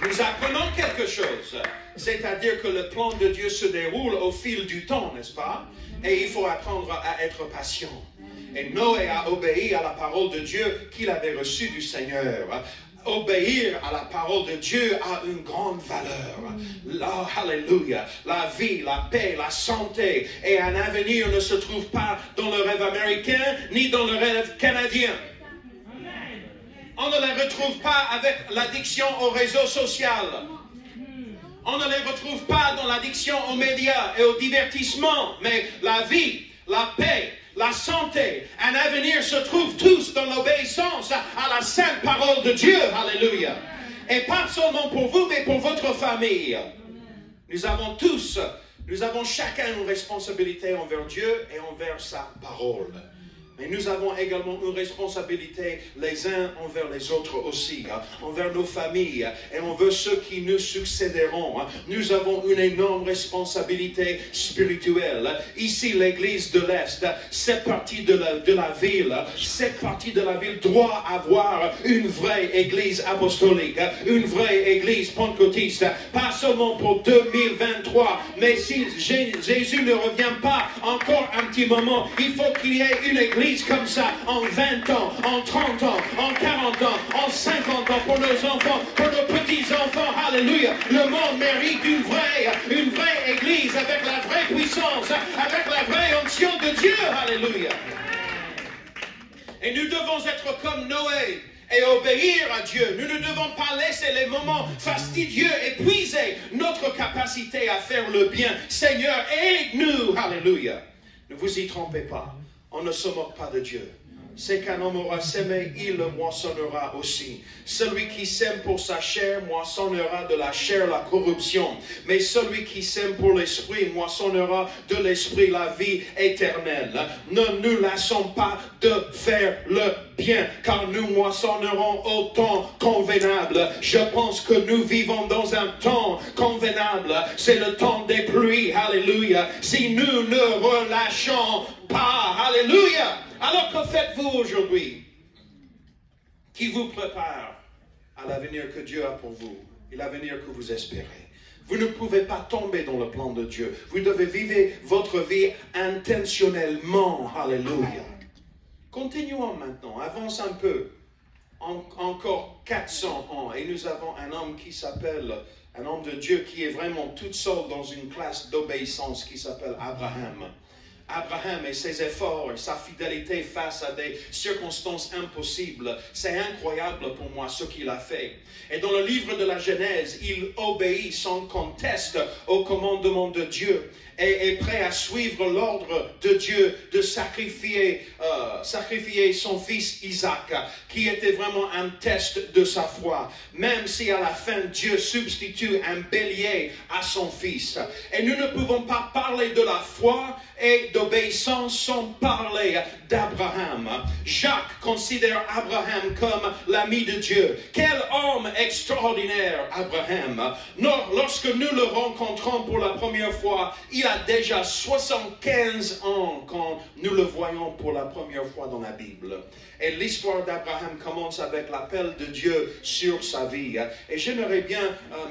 nous apprenons quelque chose. C'est-à-dire que le plan de Dieu se déroule au fil du temps, n'est-ce pas? Et il faut apprendre à être patient. Et Noé a obéi à la parole de Dieu qu'il avait reçue du Seigneur. Obéir à la parole de Dieu a une grande valeur. Alléluia. La vie, la paix, la santé et un avenir ne se trouvent pas dans le rêve américain ni dans le rêve canadien. On ne les retrouve pas avec l'addiction au réseau social. On ne les retrouve pas dans l'addiction aux médias et au divertissement. Mais la vie, la paix, la santé, un avenir se trouvent tous dans l'obéissance à la sainte parole de Dieu. Alléluia. Et pas seulement pour vous, mais pour votre famille. Nous avons chacun une responsabilité envers Dieu et envers sa parole. Mais nous avons également une responsabilité les uns envers les autres aussi, envers nos familles et envers ceux qui nous succéderont. Nous avons une énorme responsabilité spirituelle. Ici, l'église de l'Est, cette partie de la ville, cette partie de la ville doit avoir une vraie église apostolique, une vraie église pentecôtiste, pas seulement pour 2023, mais si Jésus ne revient pas encore un petit moment, il faut qu'il y ait une église comme ça, en 20 ans, en 30 ans, en 40 ans, en 50 ans, pour nos enfants, pour nos petits-enfants. Alléluia. Le monde mérite une vraie église avec la vraie puissance, avec la vraie onction de Dieu. Alléluia. Et nous devons être comme Noé et obéir à Dieu. Nous ne devons pas laisser les moments fastidieux épuiser notre capacité à faire le bien. Seigneur, aide-nous. Alléluia. Ne vous y trompez pas. On ne se moque pas de Dieu. C'est qu'un homme aura sémé, il le moissonnera aussi. Celui qui sème pour sa chair moissonnera de la chair la corruption. Mais celui qui sème pour l'esprit moissonnera de l'esprit la vie éternelle. Ne nous lassons pas de faire le bien, car nous moissonnerons au temps convenable. Je pense que nous vivons dans un temps convenable. C'est le temps des pluies. Alléluia. Si nous ne relâchons pas, alléluia. Alors que faites-vous aujourd'hui qui vous prépare à l'avenir que Dieu a pour vous et l'avenir que vous espérez? Vous ne pouvez pas tomber dans le plan de Dieu. Vous devez vivre votre vie intentionnellement. Alléluia. Continuons maintenant. Avance un peu. Encore 400 ans. Et nous avons un homme qui s'appelle, un homme de Dieu qui est vraiment tout seul dans une classe d'obéissance qui s'appelle Abraham. Abraham et ses efforts et sa fidélité face à des circonstances impossibles, c'est incroyable pour moi ce qu'il a fait. Et dans le livre de la Genèse, il obéit sans conteste au commandement de Dieu et est prêt à suivre l'ordre de Dieu de sacrifier son fils Isaac, qui était vraiment un test de sa foi, même si à la fin Dieu substitue un bélier à son fils. Et nous ne pouvons pas parler de la foi et d'obéissance sans parler d'Abraham. Jacques considère Abraham comme l'ami de Dieu. Quel homme extraordinaire, Abraham. Lorsque nous le rencontrons pour la première fois, il a déjà 75 ans quand nous le voyons pour la première fois dans la Bible. Et l'histoire d'Abraham commence avec l'appel de Dieu sur sa vie. Et j'aimerais bien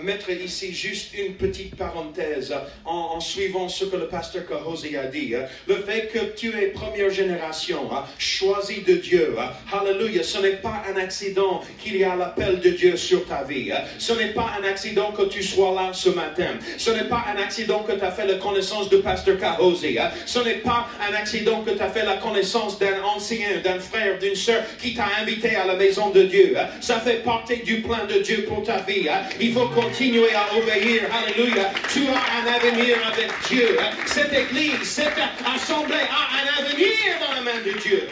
mettre ici juste une petite parenthèse en suivant ce que le pasteur Kahosi a dit. Le fait que tu es première génération, choisi de Dieu. Alléluia. Ce n'est pas un accident qu'il y a l'appel de Dieu sur ta vie. Ce n'est pas un accident que tu sois là ce matin. Ce n'est pas un accident que tu as fait la connaissance de pasteur Kahosi. Ce n'est pas un accident que tu as fait la connaissance d'un ancien, d'un frère, d'une sœur qui t'a invité à la maison de Dieu. Ça fait partie du plan de Dieu pour ta vie. Il faut continuer à obéir. Alléluia. Tu as un avenir avec Dieu. Cette église, cette assemblée a un avenir dans la main de Dieu.